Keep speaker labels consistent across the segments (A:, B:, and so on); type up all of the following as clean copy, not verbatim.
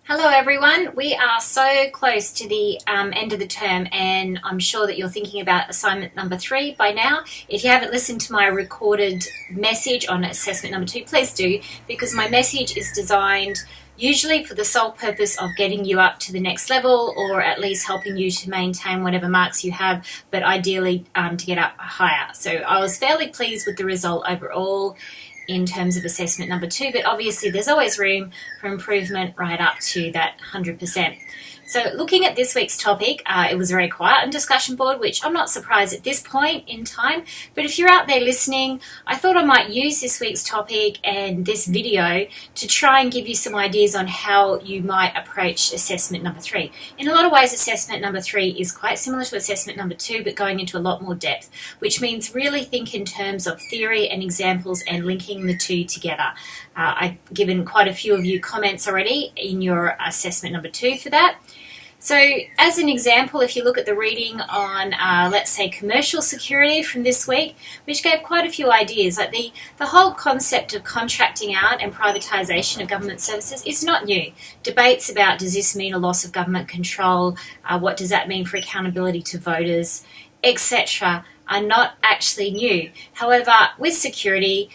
A: Hello everyone, we are so close to the end of the term and I'm sure that you're thinking about assignment number 3 by now. If you haven't listened to my recorded message on assessment number 2, please do, because my message is designed usually for the sole purpose of getting you up to the next level, or at least helping you to maintain whatever marks you have, but ideally to get up higher. So I was fairly pleased with the result overall in terms of assessment number 2, but obviously there's always room for improvement right up to that 100%. So looking at this week's topic, it was very quiet on discussion board, which I'm not surprised at this point in time, but if you're out there listening, I thought I might use this week's topic and this video to try and give you some ideas on how you might approach assessment number 3. In a lot of ways, assessment number 3 is quite similar to assessment number 2, but going into a lot more depth, which means really think in terms of theory and examples and linking the two together. I've given quite a few of you comments already in your assessment number 2 for that. So as an example, if you look at the reading on, let's say, commercial security from this week, which gave quite a few ideas, like the whole concept of contracting out and privatisation of government services is not new. Debates about, does this mean a loss of government control, what does that mean for accountability to voters, etc., are not actually new. However, with security,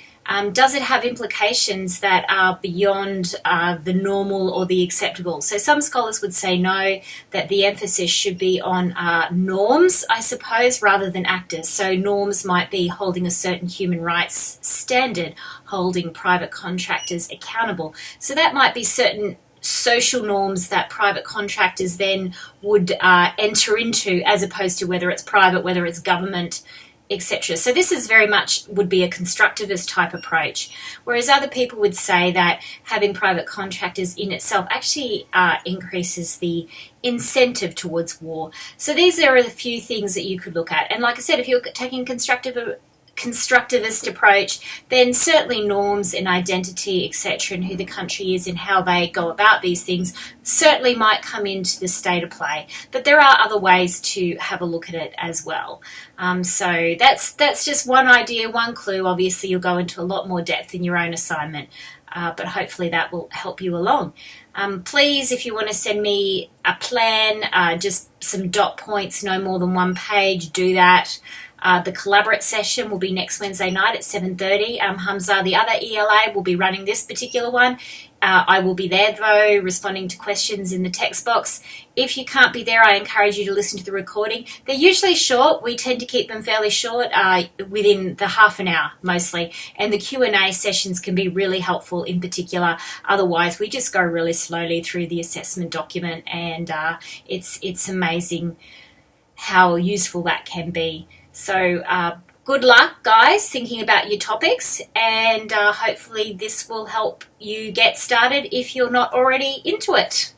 A: does it have implications that are beyond the normal or the acceptable? So some scholars would say no, that the emphasis should be on norms, I suppose, rather than actors. So norms might be holding a certain human rights standard, holding private contractors accountable. So that might be certain social norms that private contractors then would enter into, as opposed to whether it's private, whether it's government, etc. So this is very much would be a constructivist type approach, whereas other people would say that having private contractors in itself actually increases the incentive towards war. So these are a few things that you could look at. And like I said, if you're taking constructivist approach, then certainly norms and identity, etc., and who the country is and how they go about these things certainly might come into the state of play. But there are other ways to have a look at it as well. So that's just one idea, one clue. Obviously, you'll go into a lot more depth in your own assignment, but hopefully that will help you along. Please, if you want to send me a plan, just some dot points, no more than one page, do that. The Collaborate session will be next Wednesday night at 7:30. Hamza, the other ELA, will be running this particular one. I will be there, though, responding to questions in the text box. If you can't be there, I encourage you to listen to the recording. They're usually short. We tend to keep them fairly short, within the half an hour, mostly. And the Q&A sessions can be really helpful in particular. Otherwise, we just go really slowly through the assessment document, and it's amazing how useful that can be. So good luck, guys, thinking about your topics, and hopefully this will help you get started if you're not already into it.